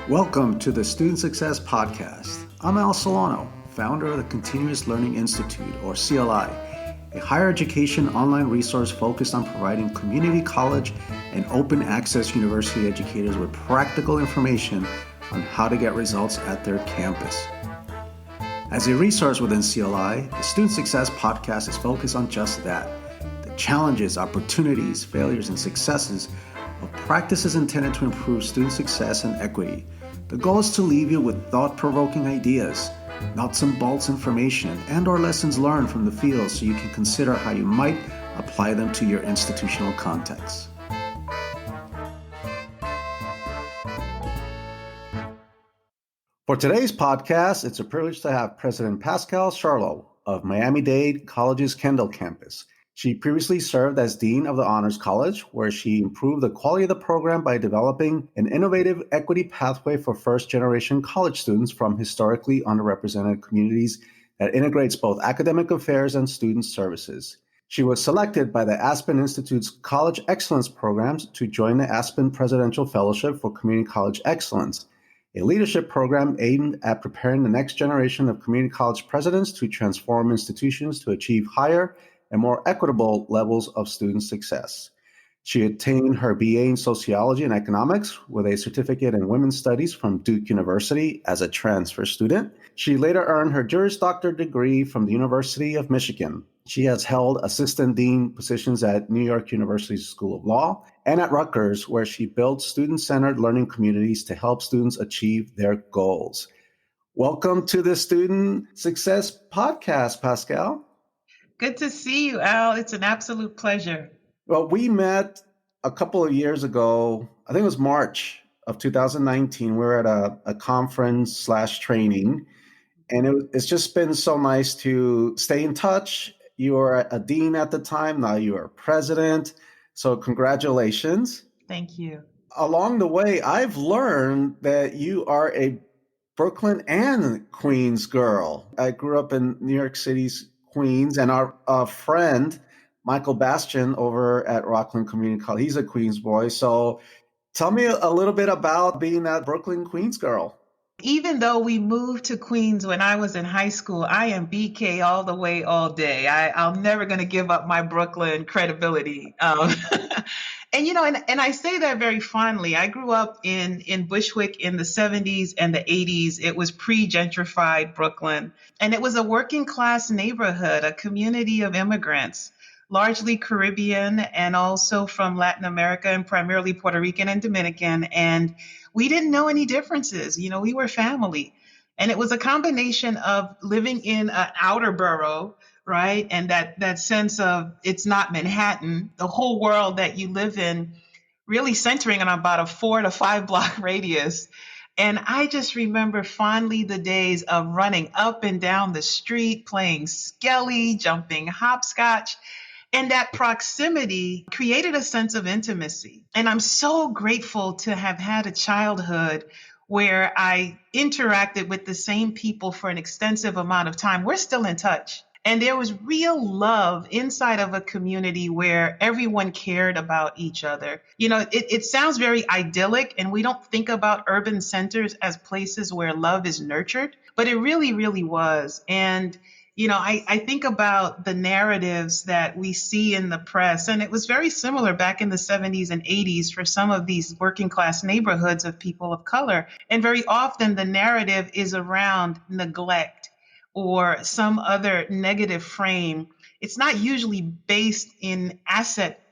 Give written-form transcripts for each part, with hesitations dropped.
Welcome to the Student Success Podcast. I'm Al Solano, founder of the Continuous Learning Institute, or CLI, a higher education online resource focused on providing community college and open access university educators with practical information on how to get results at their campus. As a resource within CLI, the Student Success Podcast is focused on just that, the challenges, opportunities, failures, and successes of practices intended to improve student success and equity. The goal is to leave you with thought-provoking ideas, nuts and bolts information, and or lessons learned from the field so you can consider how you might apply them to your institutional context. For today's podcast, it's a privilege to have President Pascale Charlot of Miami-Dade College's Kendall campus. She previously served as Dean of the Honors College, where she improved the quality of the program by developing an innovative equity pathway for first-generation college students from historically underrepresented communities that integrates both academic affairs and student services. She was selected by the Aspen Institute's College Excellence Programs to join the Aspen Presidential Fellowship for Community College Excellence, a leadership program aimed at preparing the next generation of community college presidents to transform institutions to achieve higher and more equitable levels of student success. She attained her BA in Sociology and Economics with a certificate in Women's Studies from Duke University as a transfer student. She later earned her Juris Doctor degree from the University of Michigan. She has held assistant dean positions at New York University's School of Law and at Rutgers, where she built student-centered learning communities to help students achieve their goals. Welcome to the Student Success Podcast, Pascale. Good to see you, Al. It's an absolute pleasure. Well, we met a couple of years ago. I think it was March of 2019. We were at a conference/training, and it's just been so nice to stay in touch. You were a dean at the time. Now you are president. So congratulations. Thank you. Along the way, I've learned that you are a Brooklyn and Queens girl. I grew up in New York City's Queens, and our friend, Michael Bastian over at Rockland Community College, he's a Queens boy. So tell me a little bit about being that Brooklyn Queens girl. Even though we moved to Queens when I was in high school, I am BK all the way, all day. I'm never going to give up my Brooklyn credibility. And I say that very fondly. I grew up in Bushwick in the 70s and the 80s. It was pre-gentrified Brooklyn. And it was a working class neighborhood, a community of immigrants, largely Caribbean and also from Latin America and primarily Puerto Rican and Dominican. And we didn't know any differences. We were family. And it was a combination of living in an outer borough, right? And that sense of it's not Manhattan, the whole world that you live in, really centering on about a 4 to 5 block radius. And I just remember fondly the days of running up and down the street, playing skelly, jumping hopscotch. And that proximity created a sense of intimacy. And I'm so grateful to have had a childhood where I interacted with the same people for an extensive amount of time. We're still in touch. And there was real love inside of a community where everyone cared about each other. It sounds very idyllic, and we don't think about urban centers as places where love is nurtured, but it really, really was. And I think about the narratives that we see in the press, and it was very similar back in the 70s and 80s for some of these working class neighborhoods of people of color. And very often the narrative is around neglect or some other negative frame. It's not usually based in asset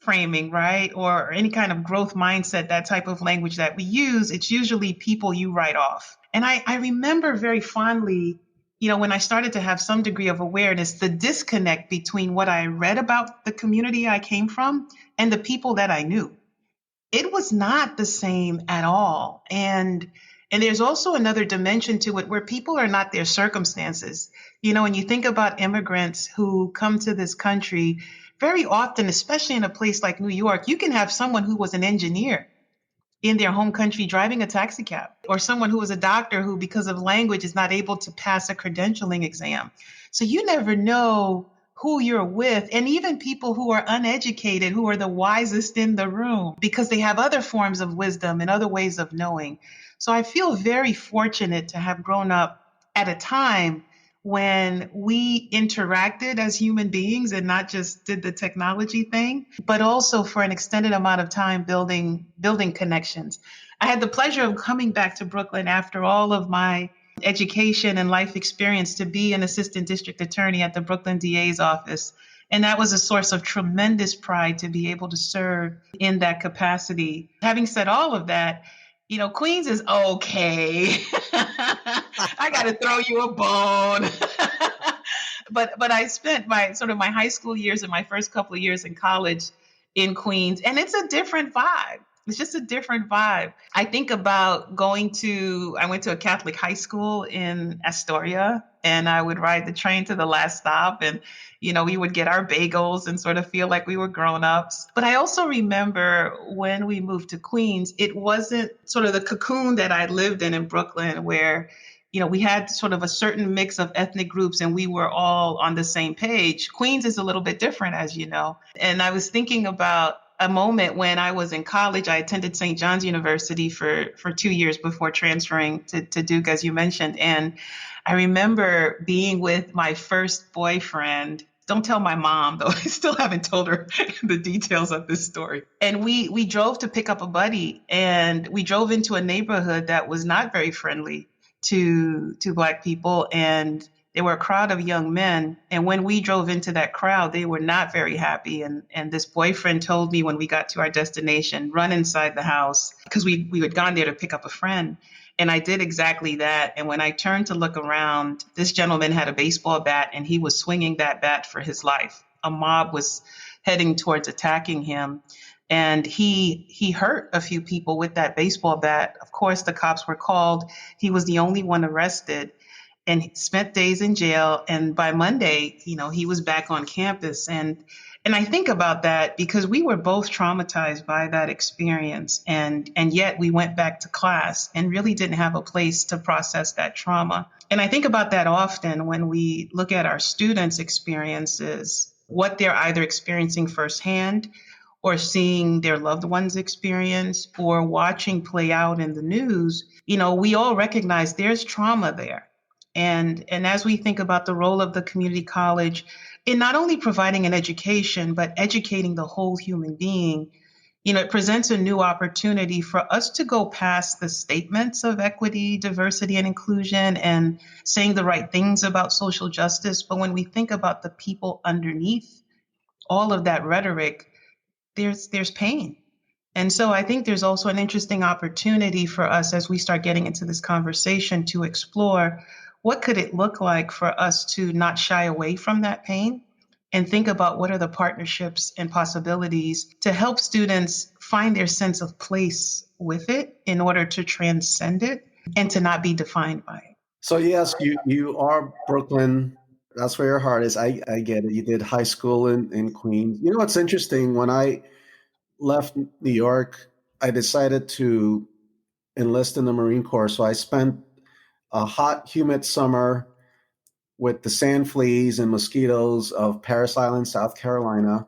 framing, right? Or any kind of growth mindset, that type of language that we use. It's usually people you write off. And I remember very fondly, when I started to have some degree of awareness, the disconnect between what I read about the community I came from and the people that I knew. It was not the same at all. And there's also another dimension to it where people are not their circumstances. When you think about immigrants who come to this country, very often, especially in a place like New York, you can have someone who was an engineer in their home country driving a taxi cab, or someone who was a doctor who, because of language, is not able to pass a credentialing exam. So you never know who you're with, and even people who are uneducated, who are the wisest in the room, because they have other forms of wisdom and other ways of knowing. So I feel very fortunate to have grown up at a time when we interacted as human beings and not just did the technology thing, but also for an extended amount of time building connections. I had the pleasure of coming back to Brooklyn after all of my education and life experience to be an assistant district attorney at the Brooklyn DA's office. And that was a source of tremendous pride to be able to serve in that capacity. Having said all of that, Queens is okay. I got to throw you a bone. But I spent my high school years and my first couple of years in college in Queens, and it's a different vibe. It's just a different vibe. I think about I went to a Catholic high school in Astoria, and I would ride the train to the last stop, and we would get our bagels and sort of feel like we were grown-ups. But I also remember when we moved to Queens, it wasn't sort of the cocoon that I lived in Brooklyn, where we had sort of a certain mix of ethnic groups and we were all on the same page. Queens is a little bit different, as you know. And I was thinking about a moment when I was in college. I attended St. John's University for 2 years before transferring to Duke, as you mentioned. And I remember being with my first boyfriend. Don't tell my mom, though. I still haven't told her the details of this story. And we drove to pick up a buddy, and we drove into a neighborhood that was not very friendly to Black people, and there were a crowd of young men. And when we drove into that crowd, they were not very happy. And this boyfriend told me when we got to our destination, run inside the house, because we had gone there to pick up a friend. And I did exactly that. And when I turned to look around, this gentleman had a baseball bat and he was swinging that bat for his life. A mob was heading towards attacking him. And he hurt a few people with that baseball bat. Of course, the cops were called. He was the only one arrested and he spent days in jail. And by Monday, he was back on campus. And I think about that because we were both traumatized by that experience. And yet we went back to class and really didn't have a place to process that trauma. And I think about that often when we look at our students' experiences, what they're either experiencing firsthand or seeing their loved ones experience or watching play out in the news. We all recognize there's trauma there. And as we think about the role of the community college in not only providing an education, but educating the whole human being, it presents a new opportunity for us to go past the statements of equity, diversity, and inclusion and saying the right things about social justice. But when we think about the people underneath all of that rhetoric, there's pain. And so I think there's also an interesting opportunity for us as we start getting into this conversation to explore what could it look like for us to not shy away from that pain and think about what are the partnerships and possibilities to help students find their sense of place with it in order to transcend it and to not be defined by it. So yes, you are Brooklyn. That's where your heart is. I get it. You did high school in Queens. You know what's interesting? When I left New York, I decided to enlist in the Marine Corps. So I spent a hot, humid summer with the sand fleas and mosquitoes of Parris Island, South Carolina.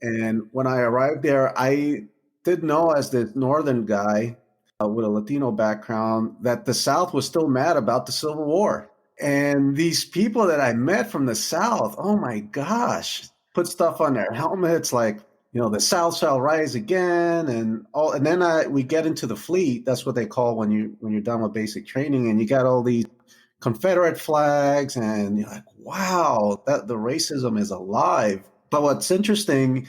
And when I arrived there, I did know as the northern guy with a Latino background that the South was still mad about the Civil War. And these people that I met from the South, oh my gosh, put stuff on their helmets like, the South shall rise again, and all. And then we get into the fleet. That's what they call when you're done with basic training, and you got all these Confederate flags, and you're like, wow, that the racism is alive. But what's interesting,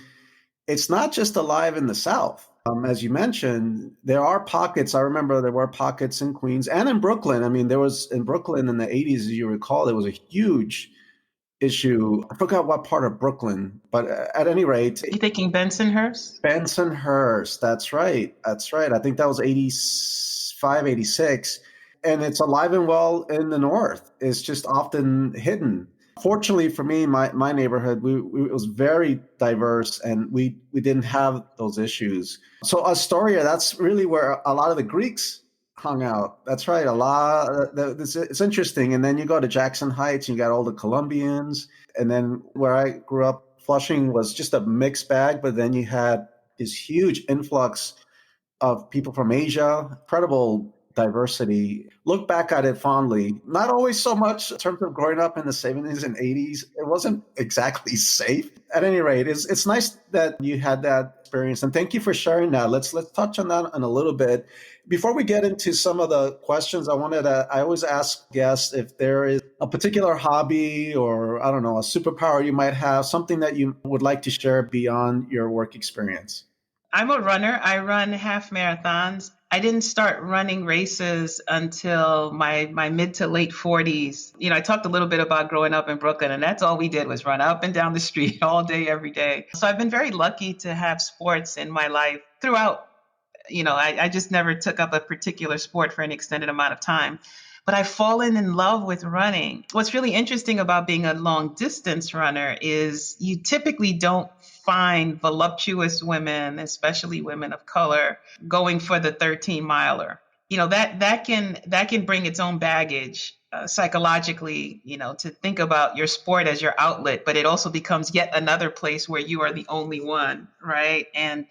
it's not just alive in the South. As you mentioned, there are pockets. I remember there were pockets in Queens and in Brooklyn. I mean, there was in Brooklyn in the 80s, as you recall, there was a huge issue. I forgot what part of Brooklyn, but at any rate. You thinking Bensonhurst? Bensonhurst, that's right. That's right. I think that was 85, 86. And it's alive and well in the North. It's just often hidden. Fortunately for me, my neighborhood, it was very diverse and we didn't have those issues. So Astoria, that's really where a lot of the Greeks hung out. That's right. A lot. It's interesting. And then you go to Jackson Heights, and you got all the Colombians. And then where I grew up, Flushing was just a mixed bag. But then you had this huge influx of people from Asia, incredible diversity. Look back at it fondly. Not always so much in terms of growing up in the 70s and 80s. It wasn't exactly safe. At any rate, it's nice that you had that experience. And thank you for sharing that. Let's touch on that in a little bit. Before we get into some of the questions, I always ask guests if there is a particular hobby or, I don't know, a superpower you might have, something that you would like to share beyond your work experience. I'm a runner. I run half marathons. I didn't start running races until my mid to late 40s. I talked a little bit about growing up in Brooklyn, and that's all we did was run up and down the street all day, every day. So I've been very lucky to have sports in my life throughout. I just never took up a particular sport for an extended amount of time. But I've fallen in love with running. What's really interesting about being a long distance runner is you typically don't find voluptuous women, especially women of color, going for the 13 miler. That can bring its own baggage psychologically, to think about your sport as your outlet, but it also becomes yet another place where you are the only one, right? And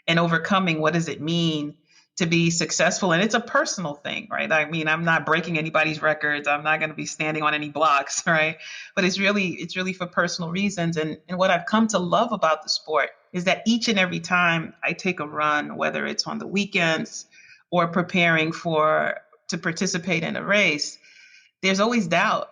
overcoming, what does it mean to be successful? And it's a personal thing, right? I mean, I'm not breaking anybody's records. I'm not going to be standing on any blocks, right? But it's really for personal reasons. And what I've come to love about the sport is that each and every time I take a run, whether it's on the weekends or preparing to participate in a race, there's always doubt.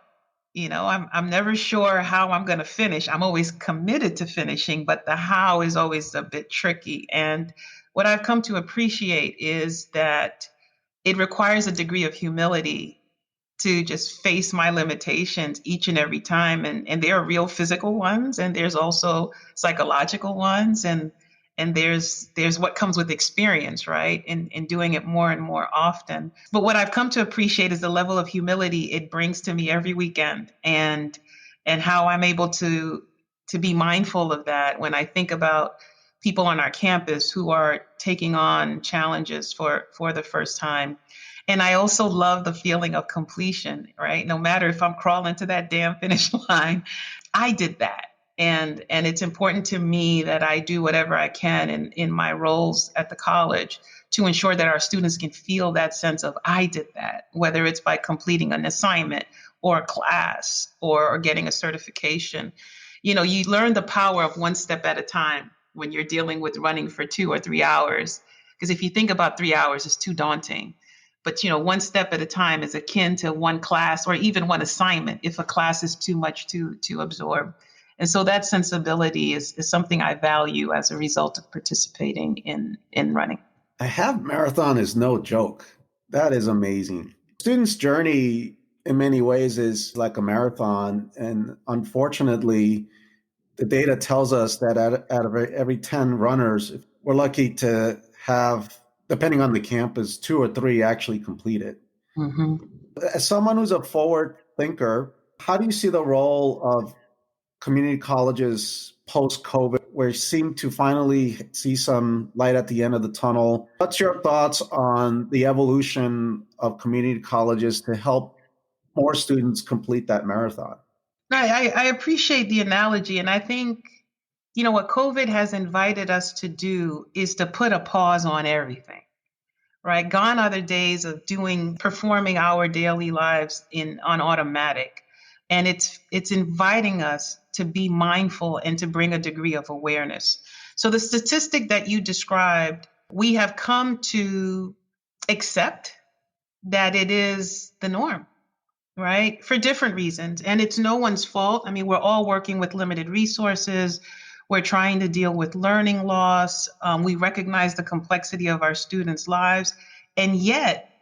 I'm never sure how I'm going to finish. I'm always committed to finishing, but the how is always a bit tricky. And what I've come to appreciate is that it requires a degree of humility to just face my limitations each and every time. And there are real physical ones, and there's also psychological ones, and there's what comes with experience, right? In doing it more and more often. But what I've come to appreciate is the level of humility it brings to me every weekend, and how I'm able to be mindful of that when I think about people on our campus who are taking on challenges for the first time. And I also love the feeling of completion, right? No matter if I'm crawling to that damn finish line, I did that. And it's important to me that I do whatever I can in my roles at the college to ensure that our students can feel that sense of I did that, whether it's by completing an assignment or a class or getting a certification. You learn the power of one step at a time when you're dealing with running for 2 or 3 hours. Because if you think about 3 hours, it's too daunting. But one step at a time is akin to one class or even one assignment if a class is too much to absorb. And so that sensibility is something I value as a result of participating in running. A half marathon is no joke. That is amazing. Students' journey in many ways is like a marathon. And unfortunately, the data tells us that out of every 10 runners, we're lucky to have, depending on the campus, 2 or 3 actually complete it. Mm-hmm. As someone who's a forward thinker, how do you see the role of community colleges post-COVID, where you seem to finally see some light at the end of the tunnel? What's your thoughts on the evolution of community colleges to help more students complete that marathon? I appreciate the analogy. And I think, what COVID has invited us to do is to put a pause on everything, right? Gone are the days of performing our daily lives on automatic. And it's inviting us to be mindful and to bring a degree of awareness. So the statistic that you described, we have come to accept that it is the norm, right? For different reasons. And it's no one's fault. I mean, we're all working with limited resources. We're trying to deal with learning loss. We recognize the complexity of our students' lives. And yet,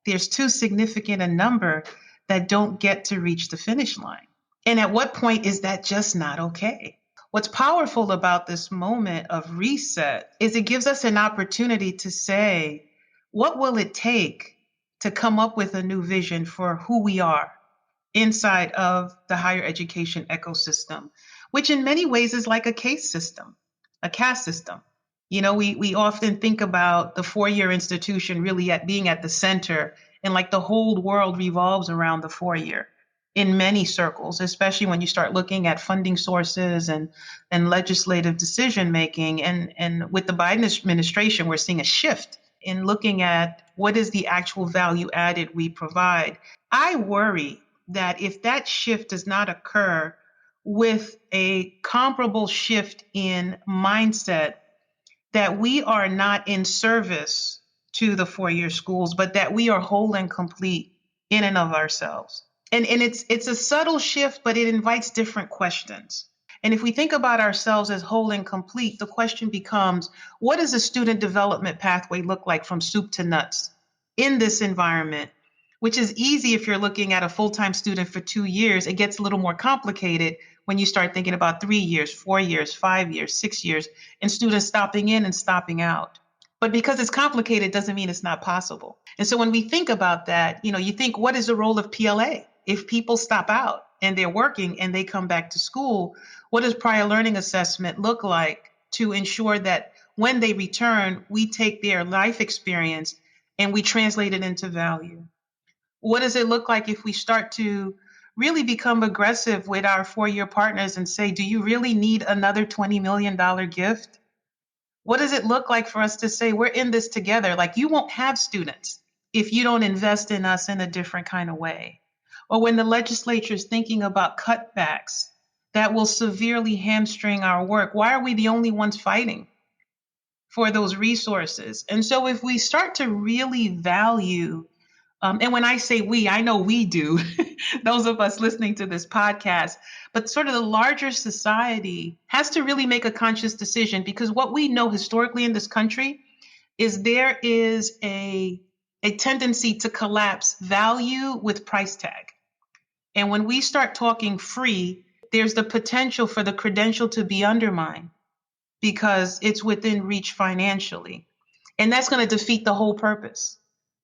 there's too significant a number that don't get to reach the finish line. And at what point is that just not okay? What's powerful about this moment of reset is it gives us an opportunity to say, what will it take to come up with a new vision for who we are inside of the higher education ecosystem, which in many ways is like a caste system. We often think about the four-year institution really at being at the center, and like the whole world revolves around the four-year in many circles, especially when you start looking at funding sources and legislative decision making. And with the Biden administration, we're seeing a shift in looking at what is the actual value added we provide. I worry that if that shift does not occur with a comparable shift in mindset, that we are not in service to the four-year schools, but that we are whole and complete in and of ourselves. And it's a subtle shift, but it invites different questions. And if we think about ourselves as whole and complete, the question becomes, what does a student development pathway look like from soup to nuts in this environment? Which is easy if you're looking at a full-time student for 2 years. It gets a little more complicated when you start thinking about 3 years, 4 years, 5 years, 6 years, and students stopping in and stopping out. But because it's complicated doesn't mean it's not possible. And so when we think about that, you think, what is the role of PLA? If people stop out and they're working and they come back to school, what does prior learning assessment look like to ensure that when they return, we take their life experience and we translate it into value? What does it look like if we start to really become aggressive with our four-year partners and say, do you really need another $20 million gift? What does it look like for us to say, we're in this together? Like, you won't have students if you don't invest in us in a different kind of way. Or when the legislature is thinking about cutbacks that will severely hamstring our work, why are we the only ones fighting for those resources? And so if we start to really value, and when I say we, I know we do, those of us listening to this podcast, but sort of the larger society has to really make a conscious decision, because what we know historically in this country is there is a tendency to collapse value with price tag. And when we start talking free, there's the potential for the credential to be undermined because it's within reach financially. And that's going to defeat the whole purpose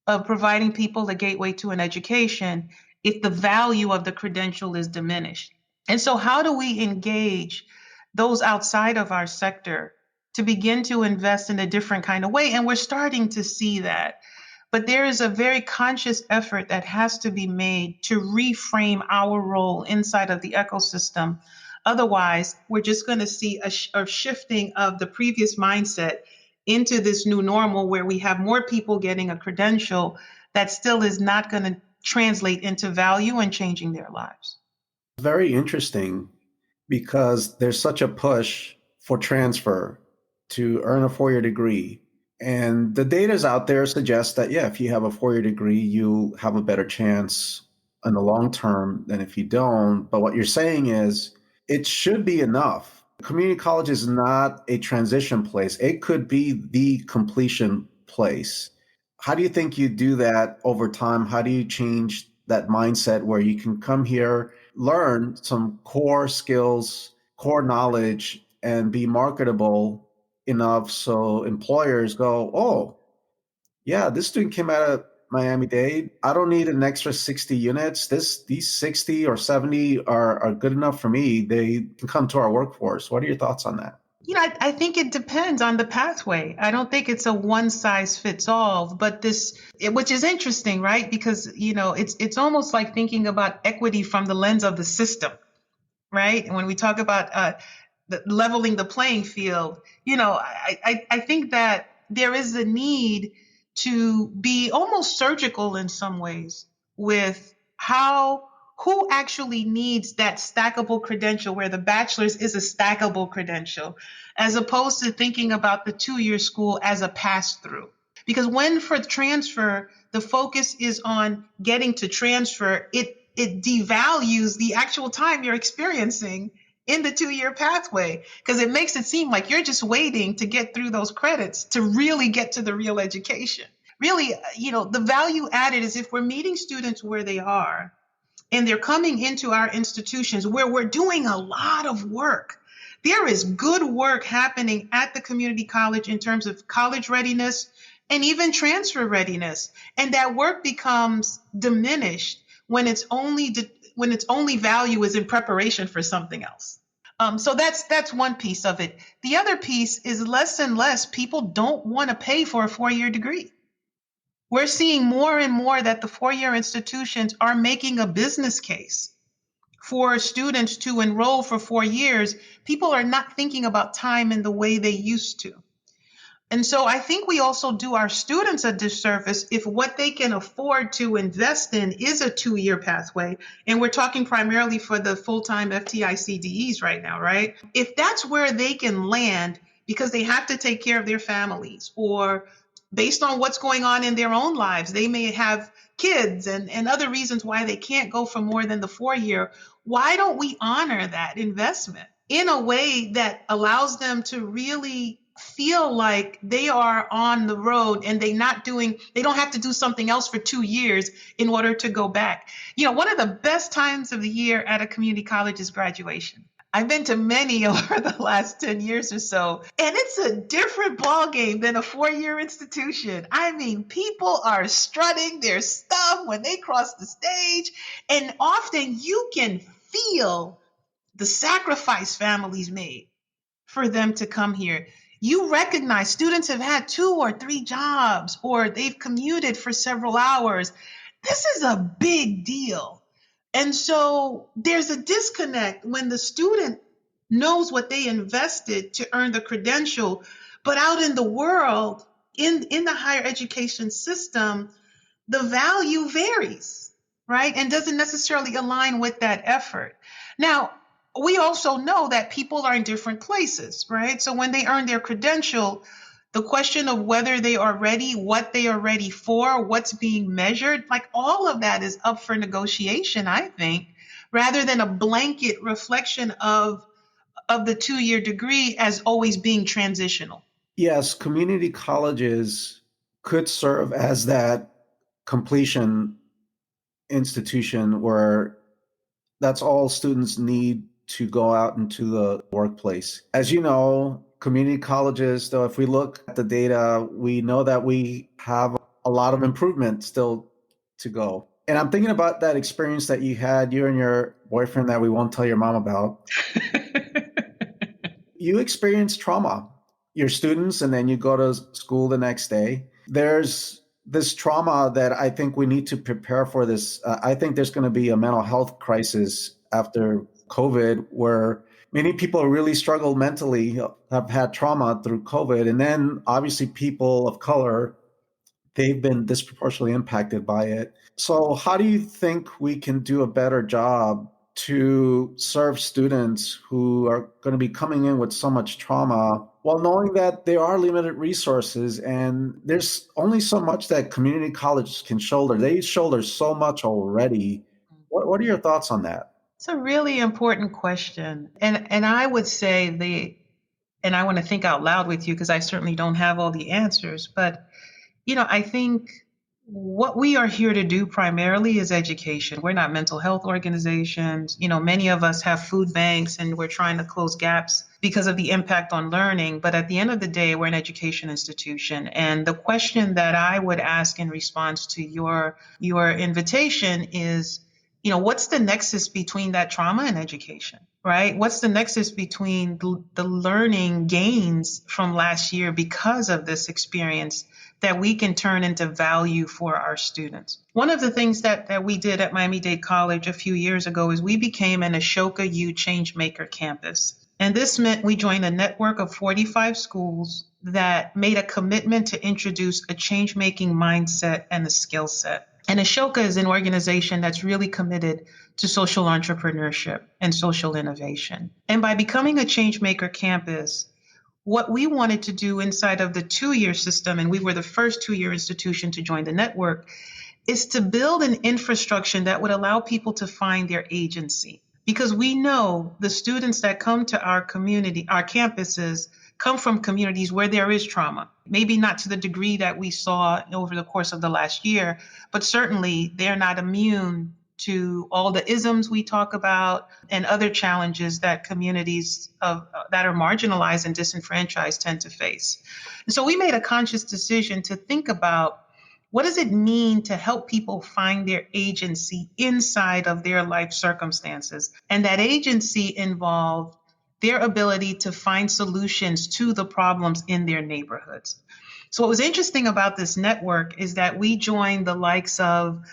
of providing people a gateway to an education if the value of the credential is diminished. And so how do we engage those outside of our sector to begin to invest in a different kind of way? And we're starting to see that. But there is a very conscious effort that has to be made to reframe our role inside of the ecosystem. Otherwise, we're just going to see a shifting of the previous mindset into this new normal where we have more people getting a credential that still is not going to translate into value and changing their lives. Very interesting, because there's such a push for transfer to earn a four-year degree. And the data's out there suggests that, yeah, if you have a four-year degree, you have a better chance in the long term than if you don't. But what you're saying is it should be enough. Community college is not a transition place. It could be the completion place. How do you think you do that over time? How do you change that mindset where you can come here, learn some core skills, core knowledge, and be marketable enough so employers go, oh, yeah, this student came out of Miami-Dade. I don't need an extra 60 units. These 60 or 70 are good enough for me. They can come to our workforce. What are your thoughts on that? I think it depends on the pathway. I don't think it's a one size fits all, but which is interesting, right? Because, it's almost like thinking about equity from the lens of the system, right? And when we talk about leveling the playing field, I think that there is a need to be almost surgical in some ways with who actually needs that stackable credential where the bachelor's is a stackable credential, as opposed to thinking about the 2-year school as a pass through. Because when for transfer, the focus is on getting to transfer, it devalues the actual time you're experiencing in the 2-year pathway, because it makes it seem like you're just waiting to get through those credits to really get to the real education. Really, the value added is if we're meeting students where they are and they're coming into our institutions where we're doing a lot of work. There is good work happening at the community college in terms of college readiness and even transfer readiness. And that work becomes diminished when its only value is in preparation for something else. So that's one piece of it. The other piece is less and less people don't want to pay for a 4-year degree. We're seeing more and more that the 4-year institutions are making a business case for students to enroll for 4 years. People are not thinking about time in the way they used to. And so I think we also do our students a disservice if what they can afford to invest in is a 2-year pathway. And we're talking primarily for the full-time FTI CDEs right now, right? If that's where they can land because they have to take care of their families, or based on what's going on in their own lives, they may have kids and other reasons why they can't go for more than the 4-year. Why don't we honor that investment in a way that allows them to really feel like they are on the road and they don't have to do something else for 2 years in order to go back. One of the best times of the year at a community college is graduation. I've been to many over the last 10 years or so, and it's a different ballgame than a 4-year institution. I mean, people are strutting their stuff when they cross the stage, and often you can feel the sacrifice families made for them to come here. You recognize students have had 2 or 3 jobs, or they've commuted for several hours. This is a big deal. And so there's a disconnect when the student knows what they invested to earn the credential, but out in the world, in the higher education system, the value varies, right? And doesn't necessarily align with that effort. Now, we also know that people are in different places, right? So when they earn their credential, the question of whether they are ready, what they are ready for, what's being measured, like all of that is up for negotiation, I think, rather than a blanket reflection of the 2-year degree as always being transitional. Yes, community colleges could serve as that completion institution where that's all students need to go out into the workplace. As you know, community colleges, though, if we look at the data, we know that we have a lot of improvement still to go. And I'm thinking about that experience that you had, you and your boyfriend, that we won't tell your mom about. You experienced trauma, your students, and then you go to school the next day. There's this trauma that I think we need to prepare for this. I think there's going to be a mental health crisis after COVID, where many people really struggle mentally, have had trauma through COVID. And then obviously people of color, they've been disproportionately impacted by it. So how do you think we can do a better job to serve students who are going to be coming in with so much trauma, while knowing that there are limited resources and there's only so much that community colleges can shoulder? They shoulder so much already. What are your thoughts on that? It's a really important question. And I would say and I want to think out loud with you because I certainly don't have all the answers, but I think what we are here to do primarily is education. We're not mental health organizations. Many of us have food banks and we're trying to close gaps because of the impact on learning. But at the end of the day, we're an education institution. And the question that I would ask in response to your invitation is, what's the nexus between that trauma and education, right? What's the nexus between the learning gains from last year because of this experience that we can turn into value for our students? One of the things that we did at Miami-Dade College a few years ago is we became an Ashoka U Changemaker campus. And this meant we joined a network of 45 schools that made a commitment to introduce a change-making mindset and a skill set. And Ashoka is an organization that's really committed to social entrepreneurship and social innovation. And by becoming a Changemaker campus, what we wanted to do inside of the 2-year system, and we were the first 2-year institution to join the network, is to build an infrastructure that would allow people to find their agency. Because we know the students that come to our community, our campuses, come from communities where there is trauma. Maybe not to the degree that we saw over the course of the last year, but certainly they're not immune to all the isms we talk about and other challenges that communities that are marginalized and disenfranchised tend to face. And so we made a conscious decision to think about, what does it mean to help people find their agency inside of their life circumstances? And that agency involved their ability to find solutions to the problems in their neighborhoods. So what was interesting about this network is that we joined the likes of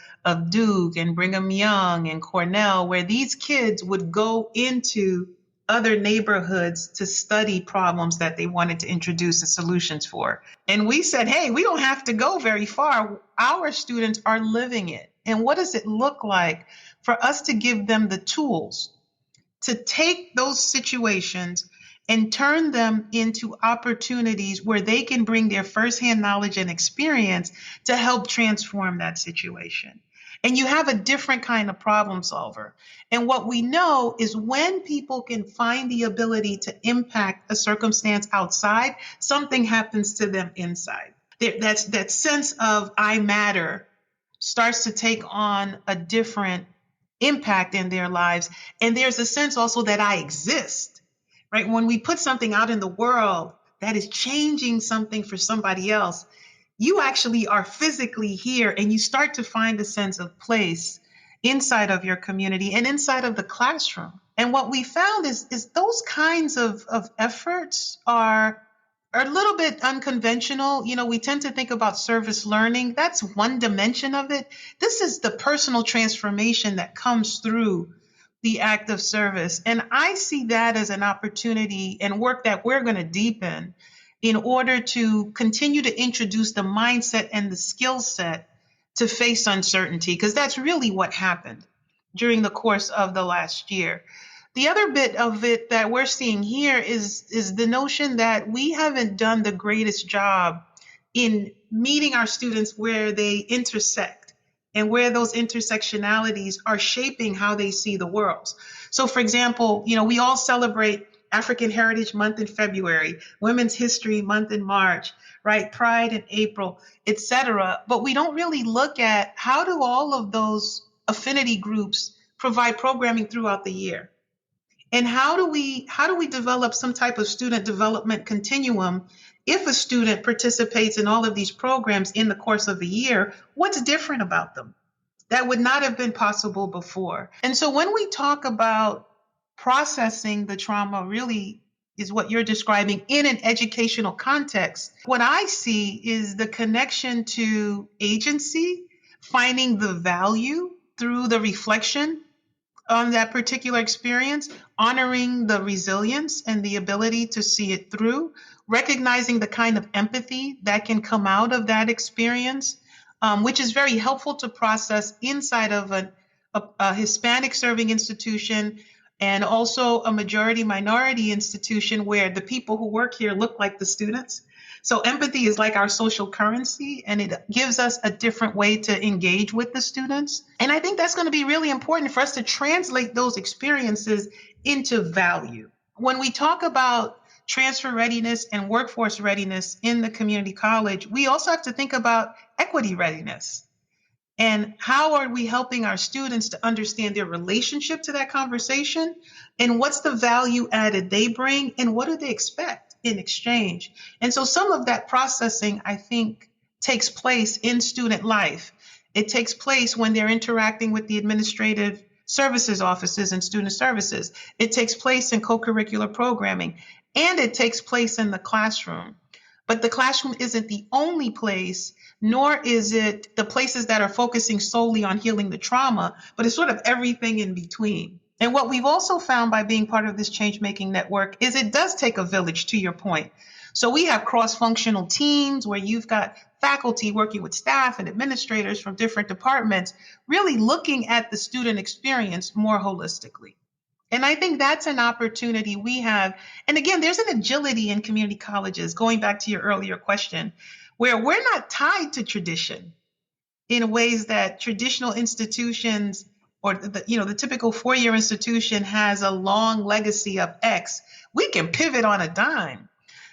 Duke and Brigham Young and Cornell, where these kids would go into other neighborhoods to study problems that they wanted to introduce the solutions for. And we said, hey, we don't have to go very far. Our students are living it. And what does it look like for us to give them the tools to take those situations and turn them into opportunities where they can bring their firsthand knowledge and experience to help transform that situation? And you have a different kind of problem solver. And what we know is when people can find the ability to impact a circumstance outside, something happens to them inside. That sense of I matter starts to take on a different impact in their lives. And there's a sense also that I exist, right? When we put something out in the world that is changing something for somebody else, you actually are physically here, and you start to find a sense of place inside of your community and inside of the classroom. And what we found is those kinds of efforts are a little bit unconventional. You know, we tend to think about service learning. That's one dimension of it. This is the personal transformation that comes through the act of service. And I see that as an opportunity and work that we're going to deepen in order to continue to introduce the mindset and the skill set to face uncertainty, because that's really what happened during the course of the last year. The other bit of it that we're seeing here is the notion that we haven't done the greatest job in meeting our students where they intersect and where those intersectionalities are shaping how they see the world. So, for example, you know, we all celebrate African Heritage Month in February, Women's History Month in March, right? Pride in April, etc. But we don't really look at how do all of those affinity groups provide programming throughout the year? And how do we develop some type of student development continuum? If a student participates in all of these programs in the course of a year, what's different about them that would not have been possible before? And so when we talk about processing the trauma, really is what you're describing in an educational context, what I see is the connection to agency, finding the value through the reflection on that particular experience, honoring the resilience and the ability to see it through, recognizing the kind of empathy that can come out of that experience, which is very helpful to process inside of a Hispanic serving institution and also a majority minority institution where the people who work here look like the students. So empathy is like our social currency, and it gives us a different way to engage with the students. And I think that's going to be really important for us to translate those experiences into value. When we talk about transfer readiness and workforce readiness in the community college, we also have to think about equity readiness. And how are we helping our students to understand their relationship to that conversation? And what's the value added they bring? And what do they expect in exchange? And so some of that processing, I think, takes place in student life. It takes place when they're interacting with the administrative services offices and student services. It takes place in co-curricular programming, and it takes place in the classroom. But the classroom isn't the only place, nor is it the places that are focusing solely on healing the trauma, but it's sort of everything in between. And what we've also found by being part of this change-making network is it does take a village, to your point. So we have cross-functional teams where you've got faculty working with staff and administrators from different departments, really looking at the student experience more holistically. And I think that's an opportunity we have. And again, there's an agility in community colleges, going back to your earlier question, where we're not tied to tradition in ways that traditional institutions or the typical four-year institution has a long legacy of X. We can pivot on a dime.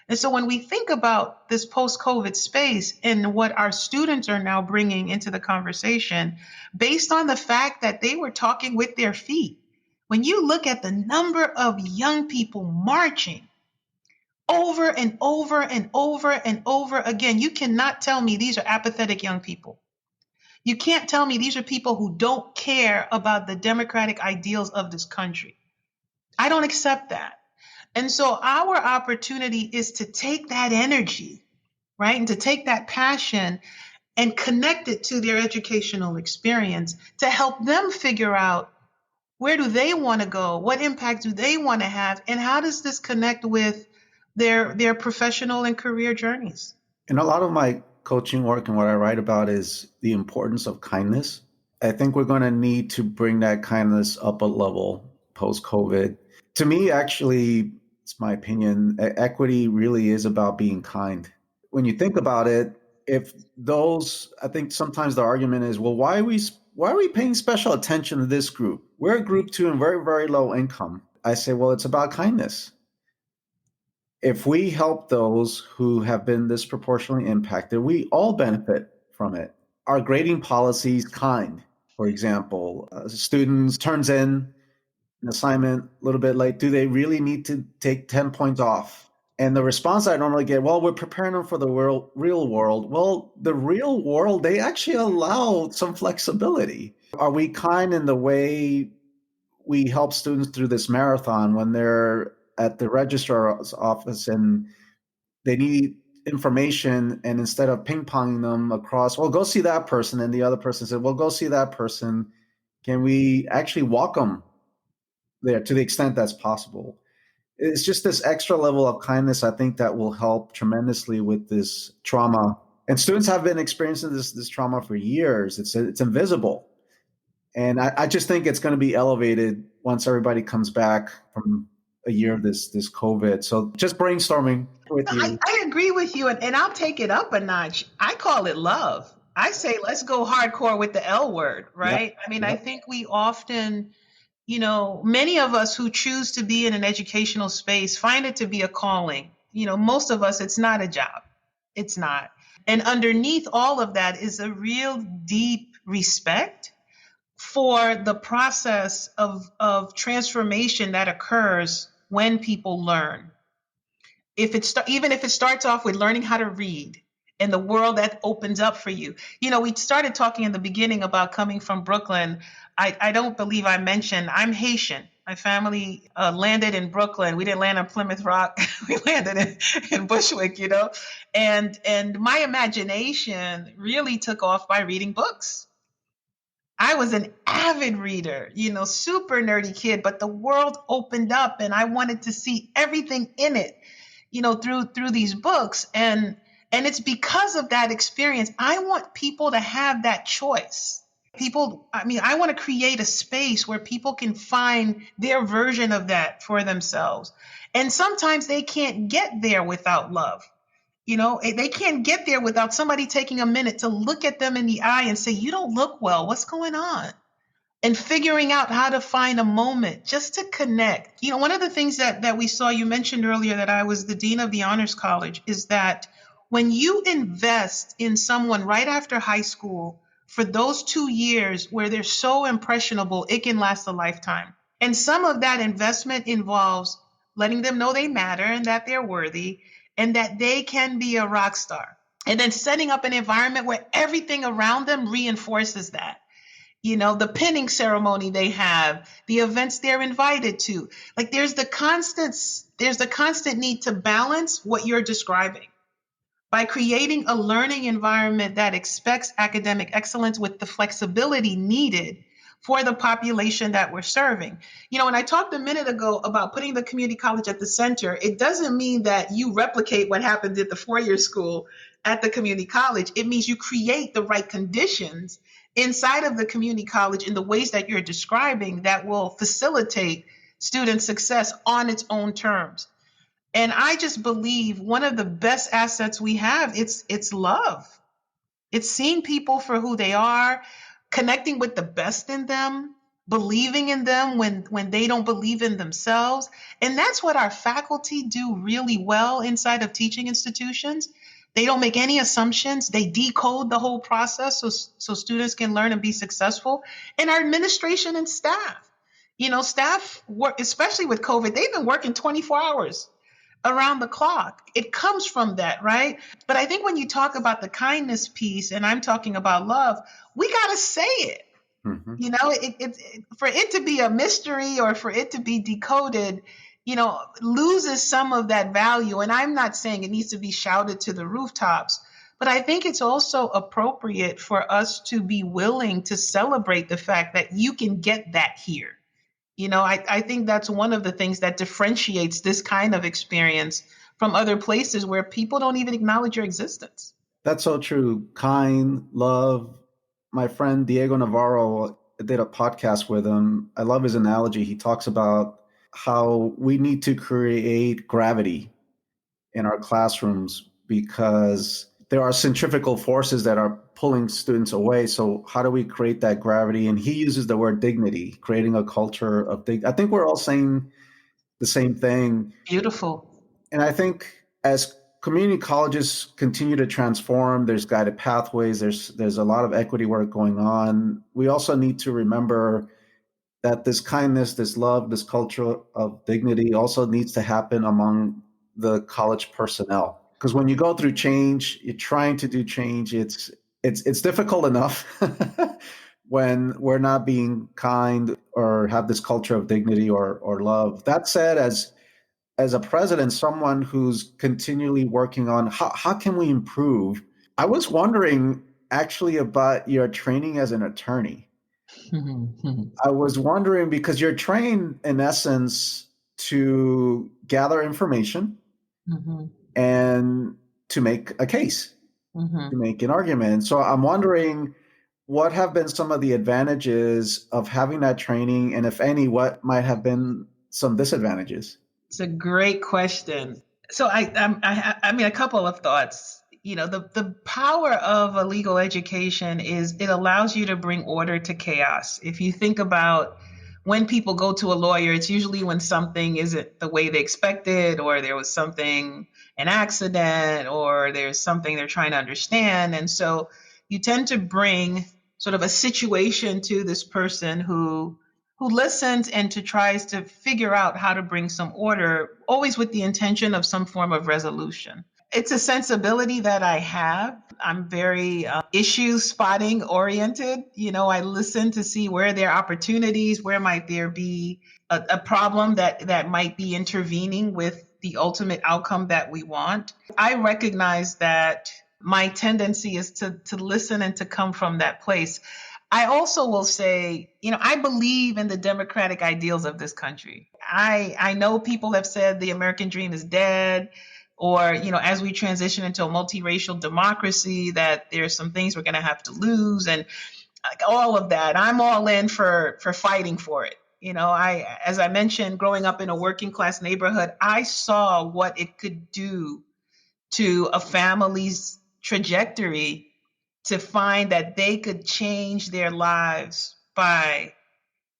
And so when we think about this post-COVID space and what our students are now bringing into the conversation, based on the fact that they were talking with their feet, when you look at the number of young people marching over and over and over and over again, you cannot tell me these are apathetic young people. You can't tell me these are people who don't care about the democratic ideals of this country. I don't accept that. And so our opportunity is to take that energy, right? And to take that passion and connect it to their educational experience to help them figure out where do they want to go? What impact do they want to have? And how does this connect with their professional and career journeys? And a lot of my coaching work and what I write about is the importance of kindness. I think we're going to need to bring that kindness up a level post COVID. To me, actually, it's my opinion, equity really is about being kind. When you think about it, if those, I think sometimes the argument is, well, why are we paying special attention to this group? We're a group two and very, very low income. I say, well, it's about kindness. If we help those who have been disproportionately impacted, we all benefit from it. Our grading policy is kind. For example, a student turns in an assignment a little bit late. Do they really need to take 10 points off? And the response I normally get, well, we're preparing them for the real world. Well, the real world, they actually allow some flexibility. Are we kind in the way we help students through this marathon when they're at the registrar's office and they need information, and instead of ping-ponging them across, well, go see that person, and the other person said, well, go see that person, can we actually walk them there to the extent that's possible? It's just this extra level of kindness, I think, that will help tremendously with this trauma. And students have been experiencing this trauma for years. It's invisible. And I just think it's going to be elevated once everybody comes back from a year of this COVID. So just brainstorming with you. I agree with you, and I'll take it up a notch. I call it love. I say let's go hardcore with the L word, Yep. right? I mean, I Yep. think we often, many of us who choose to be in an educational space find it to be a calling. Most of us, it's not a job. It's not. And underneath all of that is a real deep respect for the process of transformation that occurs when people learn. Even if it starts off with learning how to read and the world that opens up for you. We started talking in the beginning about coming from Brooklyn. I don't believe I mentioned I'm Haitian. My family landed in Brooklyn. We didn't land on Plymouth Rock. We landed in Bushwick, and my imagination really took off by reading books. I was an avid reader, super nerdy kid, but the world opened up and I wanted to see everything in it, through these books. And it's because of that experience. I want people to have that choice. I want to create a space where people can find their version of that for themselves. And sometimes they can't get there without love. They can't get there without somebody taking a minute to look at them in the eye and say, you don't look well. What's going on? And figuring out how to find a moment just to connect. One of the things that we saw, you mentioned earlier that I was the dean of the Honors College, is that when you invest in someone right after high school for those 2 years where they're so impressionable, it can last a lifetime. And some of that investment involves letting them know they matter and that they're worthy and that they can be a rock star. And then setting up an environment where everything around them reinforces that. The pinning ceremony they have, the events they're invited to. Like there's the constant need to balance what you're describing by creating a learning environment that expects academic excellence with the flexibility needed for the population that we're serving. When I talked a minute ago about putting the community college at the center, it doesn't mean that you replicate what happened at the four-year school at the community college. It means you create the right conditions inside of the community college in the ways that you're describing that will facilitate student success on its own terms. And I just believe one of the best assets we have, it's love. It's seeing people for who they are, connecting with the best in them, believing in them when they don't believe in themselves. And that's what our faculty do really well inside of teaching institutions. They don't make any assumptions. They decode the whole process so students can learn and be successful. And our administration and staff, staff work, especially with COVID, they've been working 24 hours around the clock. It comes from that, right? But I think when you talk about the kindness piece, and I'm talking about love, we got to say it. Mm-hmm. For it to be a mystery or for it to be decoded, loses some of that value. And I'm not saying it needs to be shouted to the rooftops, but I think it's also appropriate for us to be willing to celebrate the fact that you can get that here. I think that's one of the things that differentiates this kind of experience from other places where people don't even acknowledge your existence. That's so true. Kind, love. My friend Diego Navarro, I did a podcast with him. I love his analogy. He talks about how we need to create gravity in our classrooms because there are centrifugal forces that are pulling students away. So how do we create that gravity? And he uses the word dignity, creating a culture of dignity. I think we're all saying the same thing. Beautiful. And I think as community colleges continue to transform, there's guided pathways, there's a lot of equity work going on. We also need to remember that this kindness, this love, this culture of dignity also needs to happen among the college personnel. Because when you go through change, you're trying to do change, it's difficult enough when we're not being kind or have this culture of dignity or love. That said, as a president, someone who's continually working on how can we improve, I was wondering actually about your training as an attorney. I was wondering because you're trained in essence to gather information and to make a case, to make an argument. So I'm wondering what have been some of the advantages of having that training, and if any, what might have been some disadvantages? It's a great question. So I mean, a couple of thoughts. The power of a legal education is it allows you to bring order to chaos. If you think about when people go to a lawyer, it's usually when something isn't the way they expected, or there was an accident, or there's something they're trying to understand. And so you tend to bring sort of a situation to this person who listens and to tries to figure out how to bring some order, always with the intention of some form of resolution. It's a sensibility that I have. I'm very issue spotting oriented. I listen to see where there are opportunities, where might there be a problem that might be intervening with the ultimate outcome that we want. I recognize that my tendency is to listen and to come from that place. I also will say, I believe in the democratic ideals of this country. I know people have said the American dream is dead, or, as we transition into a multiracial democracy, that there's some things we're going to have to lose, and like all of that. I'm all in for fighting for it. As I mentioned, growing up in a working class neighborhood, I saw what it could do to a family's trajectory to find that they could change their lives by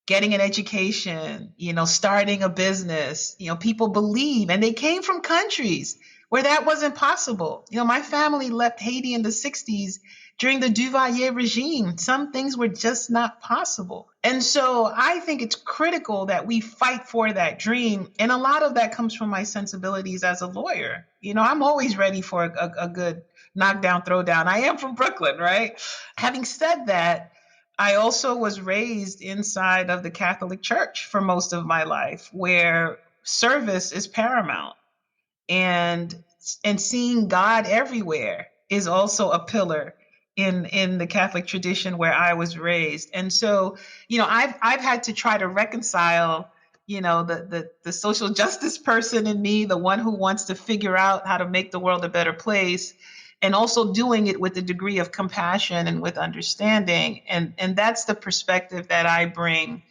getting an education, starting a business. People believe, and they came from countries where that wasn't possible. My family left Haiti in the 60s during the Duvalier regime. Some things were just not possible. And so I think it's critical that we fight for that dream. And a lot of that comes from my sensibilities as a lawyer. I'm always ready for a good knockdown, throwdown. I am from Brooklyn, right? Having said that, I also was raised inside of the Catholic Church for most of my life, where service is paramount, and seeing God everywhere is also a pillar in the Catholic tradition where I was raised. And so, I've had to try to reconcile, the social justice person in me, the one who wants to figure out how to make the world a better place, and also doing it with a degree of compassion and with understanding. And that's the perspective that I bring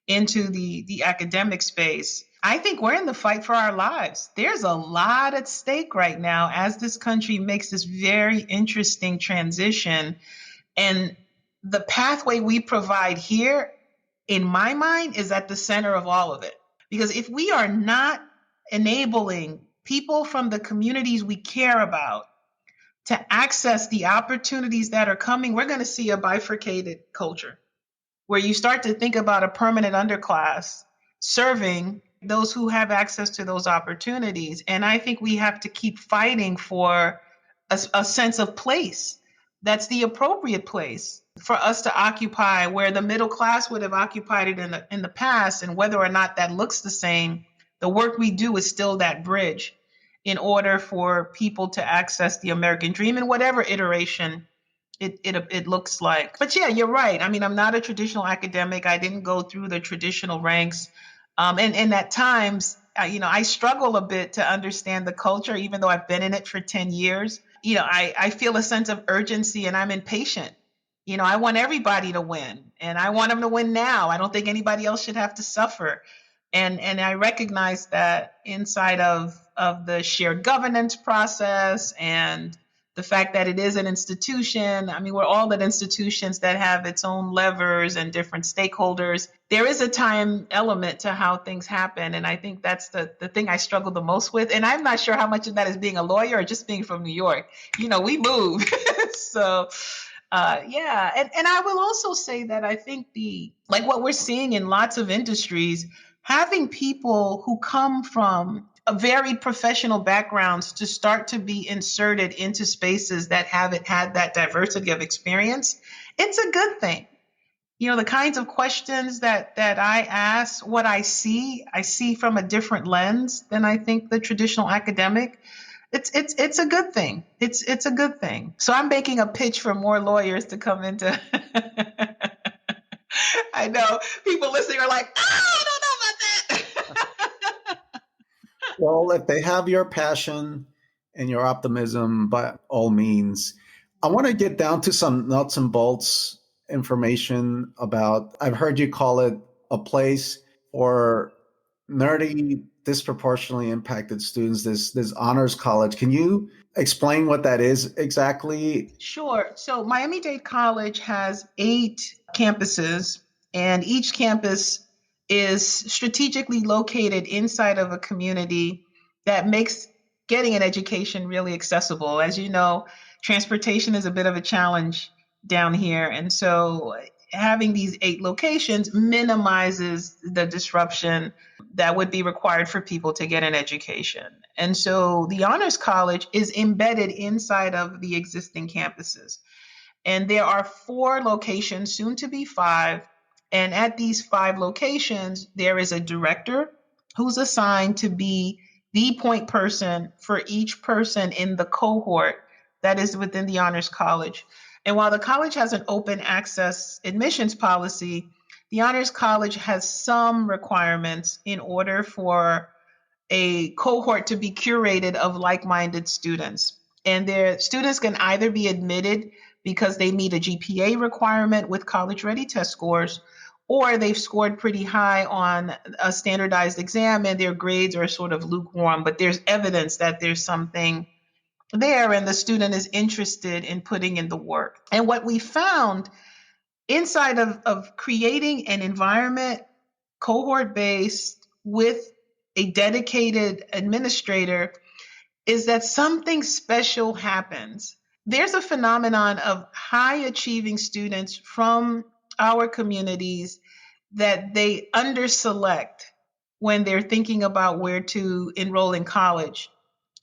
into the academic space. I think we're in the fight for our lives. There's a lot at stake right now as this country makes this very interesting transition. And the pathway we provide here, in my mind, is at the center of all of it. Because if we are not enabling people from the communities we care about to access the opportunities that are coming, we're going to see a bifurcated culture where you start to think about a permanent underclass serving those who have access to those opportunities. And I think we have to keep fighting for a sense of place that's the appropriate place for us to occupy, where the middle class would have occupied it in the past. And whether or not that looks the same, the work we do is still that bridge in order for people to access the American dream in whatever iteration it looks like. But yeah, you're right. I mean, I'm not a traditional academic. I didn't go through the traditional ranks. And at times, I struggle a bit to understand the culture, even though I've been in it for 10 years. I feel a sense of urgency and I'm impatient. I want everybody to win and I want them to win now. I don't think anybody else should have to suffer. And I recognize that inside of the shared governance process and the fact that it is an institution. I mean, we're all at institutions that have its own levers and different stakeholders. There is a time element to how things happen. And I think that's the thing I struggle the most with. And I'm not sure how much of that is being a lawyer or just being from New York. We move. So yeah. And I will also say that I think what we're seeing in lots of industries, having people who come from a varied professional backgrounds to start to be inserted into spaces that haven't had that diversity of experience, it's a good thing. The kinds of questions that I ask, what I see from a different lens than I think the traditional academic. It's a good thing. It's a good thing. So I'm making a pitch for more lawyers to come into. I know people listening are like, I don't know about that. Well, if they have your passion and your optimism, by all means, I want to get down to some nuts and bolts information about, I've heard you call it a place for nerdy, disproportionately impacted students, this honors college. Can you explain what that is exactly? Sure. So Miami-Dade College has 8 campuses, and each campus is strategically located inside of a community that makes getting an education really accessible. As you know, transportation is a bit of a challenge down here. And so having these 8 locations minimizes the disruption that would be required for people to get an education. And so the Honors College is embedded inside of the existing campuses. And there are 4 locations, soon to be 5. And at these 5 locations, there is a director who's assigned to be the point person for each person in the cohort that is within the Honors College. And while the college has an open access admissions policy, the Honors College has some requirements in order for a cohort to be curated of like-minded students. And their students can either be admitted because they meet a GPA requirement with college ready test scores, or they've scored pretty high on a standardized exam and their grades are sort of lukewarm, but there's evidence that there's something there and the student is interested in putting in the work. And what we found inside of creating an environment cohort based with a dedicated administrator is that something special happens. There's a phenomenon of high achieving students from our communities that they underselect when they're thinking about where to enroll in college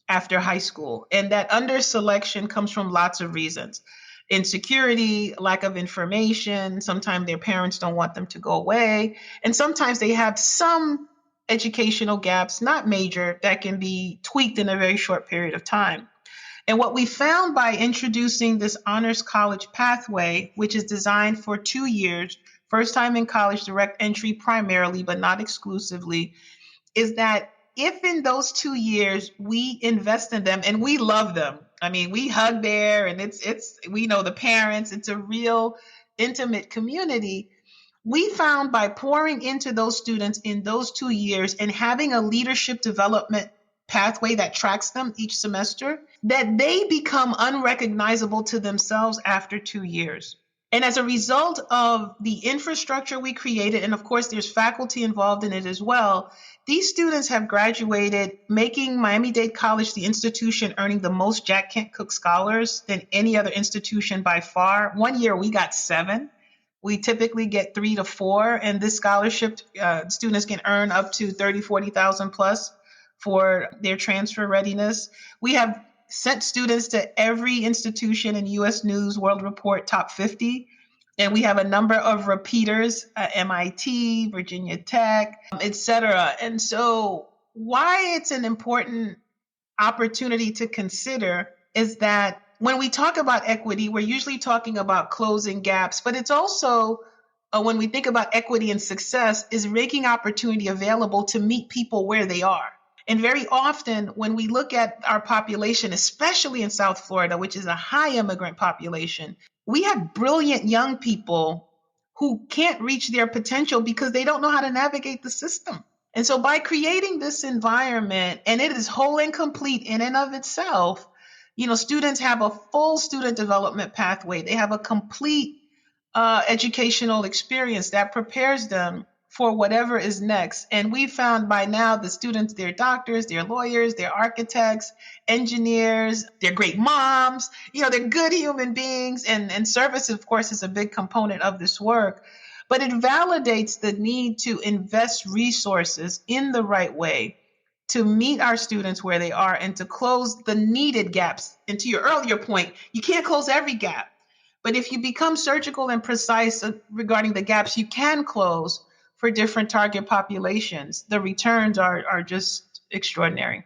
after high school. And that underselection comes from lots of reasons. Insecurity, lack of information, sometimes their parents don't want them to go away, and sometimes they have some educational gaps, not major, that can be tweaked in a very short period of time. And what we found by introducing this honors college pathway, which is designed for 2 years, first time in college, direct entry primarily, but not exclusively, is that if in those 2 years we invest in them and we love them, I mean, we hug there and we know the parents, it's a real intimate community. We found by pouring into those students in those 2 years and having a leadership development pathway that tracks them each semester, that they become unrecognizable to themselves after 2 years. And as a result of the infrastructure we created, and of course there's faculty involved in it as well, these students have graduated, making Miami-Dade College the institution earning the most Jack Kent Cooke scholars than any other institution by far. One year we got 7. We typically get 3 to 4, and this scholarship students can earn up to 30, 40,000 plus for their transfer readiness. We have sent students to every institution in U.S. News World Report Top 50. And we have a number of repeaters at MIT, Virginia Tech, et cetera. And so why it's an important opportunity to consider is that when we talk about equity, we're usually talking about closing gaps, but it's also when we think about equity and success, is making opportunity available to meet people where they are. And very often, when we look at our population, especially in South Florida, which is a high immigrant population, we have brilliant young people who can't reach their potential because they don't know how to navigate the system. And so by creating this environment, and it is whole and complete in and of itself, students have a full student development pathway. They have a complete educational experience that prepares them for whatever is next. And we found by now the students, they're doctors, they're lawyers, they're architects, engineers, they're great moms, they're good human beings. And service, of course, is a big component of this work. But it validates the need to invest resources in the right way to meet our students where they are and to close the needed gaps. And to your earlier point, you can't close every gap. But if you become surgical and precise regarding the gaps you can close for different target populations, the returns are just extraordinary.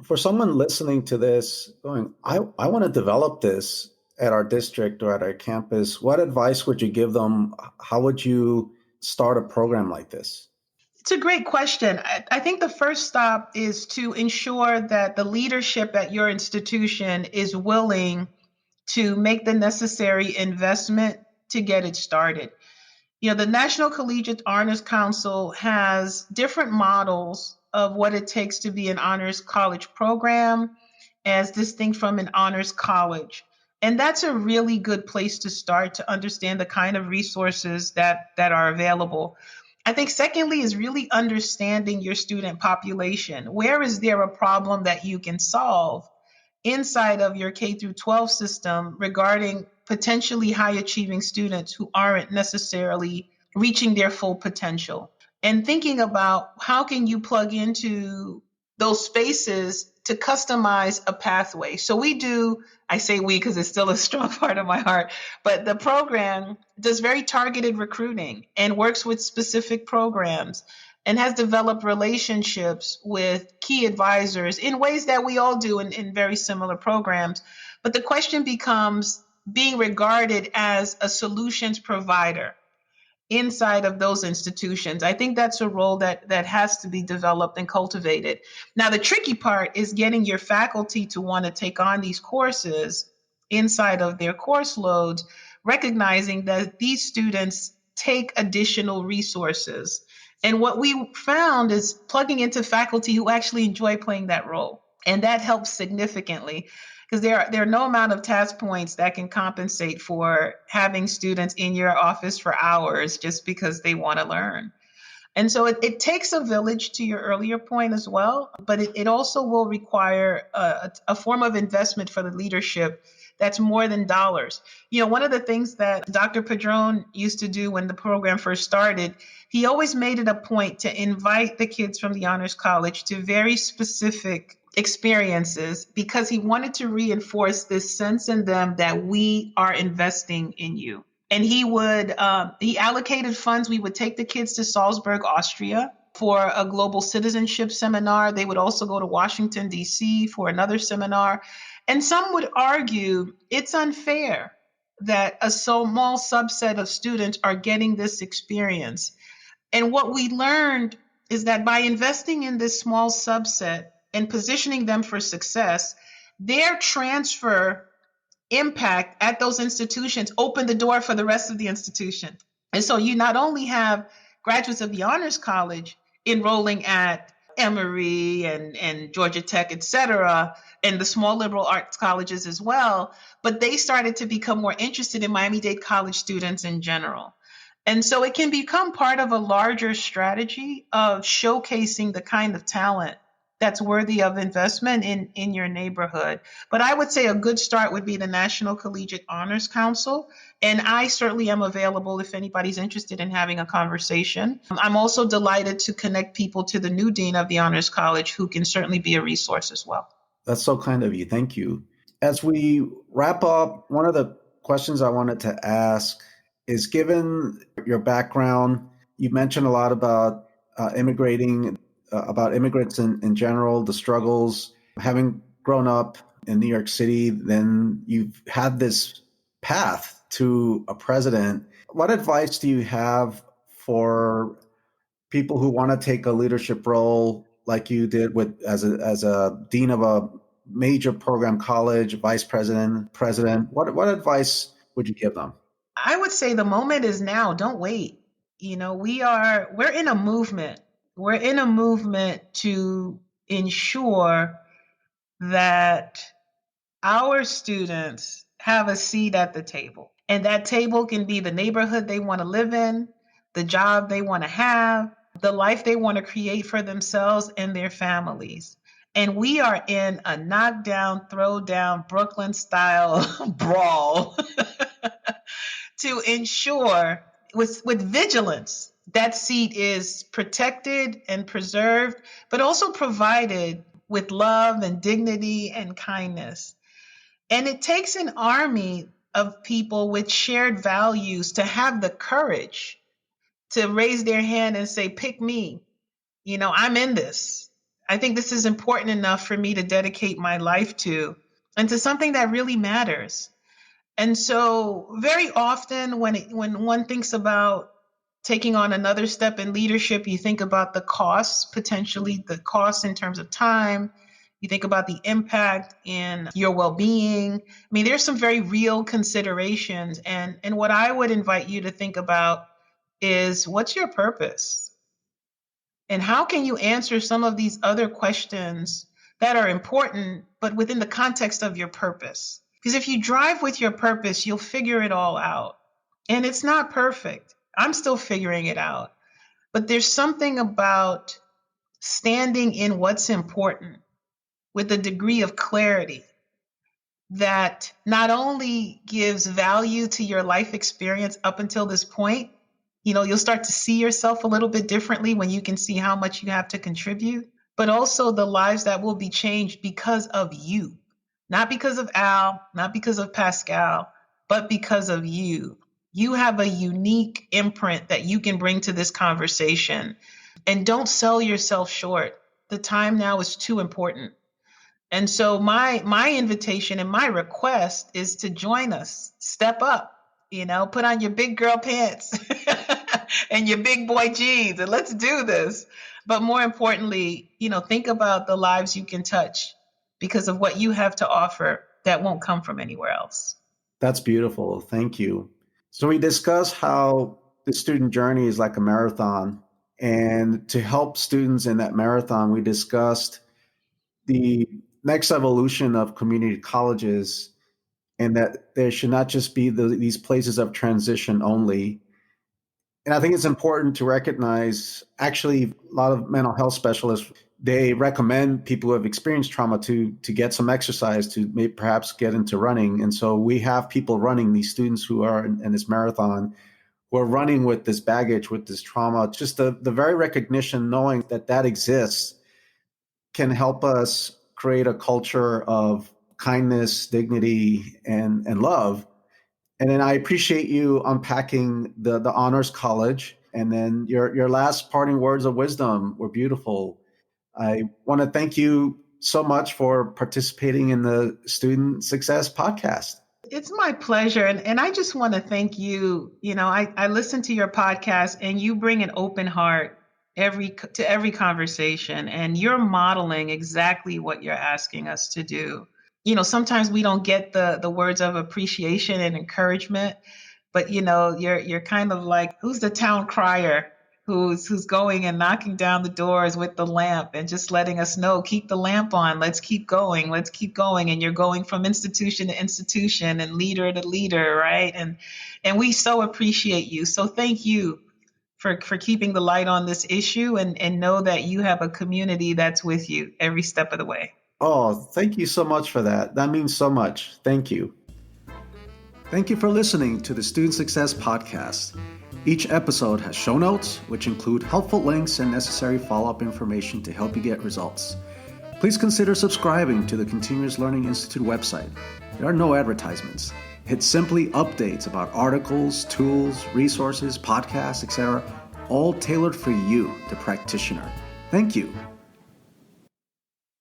For someone listening to this, going, I want to develop this at our district or at our campus, what advice would you give them? How would you start a program like this? It's a great question. I think the first stop is to ensure that the leadership at your institution is willing to make the necessary investment to get it started. The National Collegiate Honors Council has different models of what it takes to be an honors college program as distinct from an honors college. And that's a really good place to start to understand the kind of resources that are available. I think secondly is really understanding your student population. Where is there a problem that you can solve inside of your K through 12 system regarding potentially high achieving students who aren't necessarily reaching their full potential? And thinking about how can you plug into those spaces to customize a pathway. So we do, I say we because it's still a strong part of my heart, but the program does very targeted recruiting and works with specific programs and has developed relationships with key advisors in ways that we all do in very similar programs. But the question becomes being regarded as a solutions provider inside of those institutions. I think that's a role that has to be developed and cultivated. Now, the tricky part is getting your faculty to want to take on these courses inside of their course loads, recognizing that these students take additional resources. And what we found is plugging into faculty who actually enjoy playing that role. And that helps significantly because there are no amount of task points that can compensate for having students in your office for hours just because they want to learn. And so it takes a village, to your earlier point as well, but it also will require a form of investment for the leadership that's more than dollars. One of the things that Dr. Padron used to do when the program first started, he always made it a point to invite the kids from the Honors College to very specific experiences because he wanted to reinforce this sense in them that we are investing in you. And he allocated funds. We would take the kids to Salzburg, Austria for a global citizenship seminar. They would also go to Washington, D.C. for another seminar. And some would argue it's unfair that a small subset of students are getting this experience. And what we learned is that by investing in this small subset and positioning them for success, their transfer impact at those institutions open the door for the rest of the institution. And so you not only have graduates of the Honors College enrolling at Emory and Georgia Tech, et cetera, and the small liberal arts colleges as well, but they started to become more interested in Miami-Dade College students in general. And so it can become part of a larger strategy of showcasing the kind of talent that's worthy of investment in your neighborhood. But I would say a good start would be the National Collegiate Honors Council. And I certainly am available if anybody's interested in having a conversation. I'm also delighted to connect people to the new dean of the Honors College, who can certainly be a resource as well. That's so kind of you. Thank you. As we wrap up, one of the questions I wanted to ask is, given your background, you mentioned a lot about immigrating about immigrants in general, the struggles. Having grown up in New York City, then you've had this path to a president. What advice do you have for people who want to take a leadership role like you did with as a dean of a major program college, vice president, president? What advice would you give them? I would say the moment is now. Don't wait. We're in a movement. We're in a movement to ensure that our students have a seat at the table. And that table can be the neighborhood they want to live in, the job they want to have, the life they want to create for themselves and their families. And we are in a knockdown, throw down, Brooklyn style brawl to ensure with vigilance that seat is protected and preserved, but also provided with love and dignity and kindness. And it takes an army of people with shared values to have the courage to raise their hand and say, pick me. I'm in this. I think this is important enough for me to dedicate my life to and to something that really matters. And so very often when one thinks about taking on another step in leadership, you think about the costs, potentially the costs in terms of time. You think about the impact in your well-being. I mean, there's some very real considerations. And what I would invite you to think about is, what's your purpose? And how can you answer some of these other questions that are important, but within the context of your purpose? Because if you drive with your purpose, you'll figure it all out. And it's not perfect. I'm still figuring it out. But there's something about standing in what's important with a degree of clarity that not only gives value to your life experience up until this point, you'll start to see yourself a little bit differently when you can see how much you have to contribute, but also the lives that will be changed because of you. Not because of Al, not because of Pascale, but because of you. You have a unique imprint that you can bring to this conversation. And don't sell yourself short. The time now is too important. And so my invitation and my request is to join us. Step up, put on your big girl pants and your big boy jeans, and let's do this. But more importantly, think about the lives you can touch because of what you have to offer that won't come from anywhere else. That's beautiful. Thank you. So we discussed how the student journey is like a marathon. And to help students in that marathon, we discussed the next evolution of community colleges, and that there should not just be these places of transition only. And I think it's important to recognize, actually, a lot of mental health specialists, they recommend people who have experienced trauma to get some exercise, to maybe perhaps get into running. And so we have people running, these students who are in this marathon, who are running with this baggage, with this trauma. Just the very recognition, knowing that exists, can help us create a culture of kindness, dignity, and love. And then I appreciate you unpacking the honors college, and then your last parting words of wisdom were beautiful. I want to thank you so much for participating in the Student Success Podcast. It's my pleasure. And I just want to thank you. I listen to your podcast and you bring an open heart to every conversation, and you're modeling exactly what you're asking us to do. Sometimes we don't get the words of appreciation and encouragement, but you're kind of like, who's the town crier who's going and knocking down the doors with the lamp and just letting us know, keep the lamp on, let's keep going, and you're going from institution to institution and leader to leader, right? And we so appreciate you. So thank you for keeping the light on this issue, and know that you have a community that's with you every step of the way. Oh, thank you so much for that. That means so much. Thank you. Thank you for listening to the Student Success Podcast. Each episode has show notes, which include helpful links and necessary follow-up information to help you get results. Please consider subscribing to the Continuous Learning Institute website. There are no advertisements. It's simply updates about articles, tools, resources, podcasts, etc., all tailored for you, the practitioner. Thank you.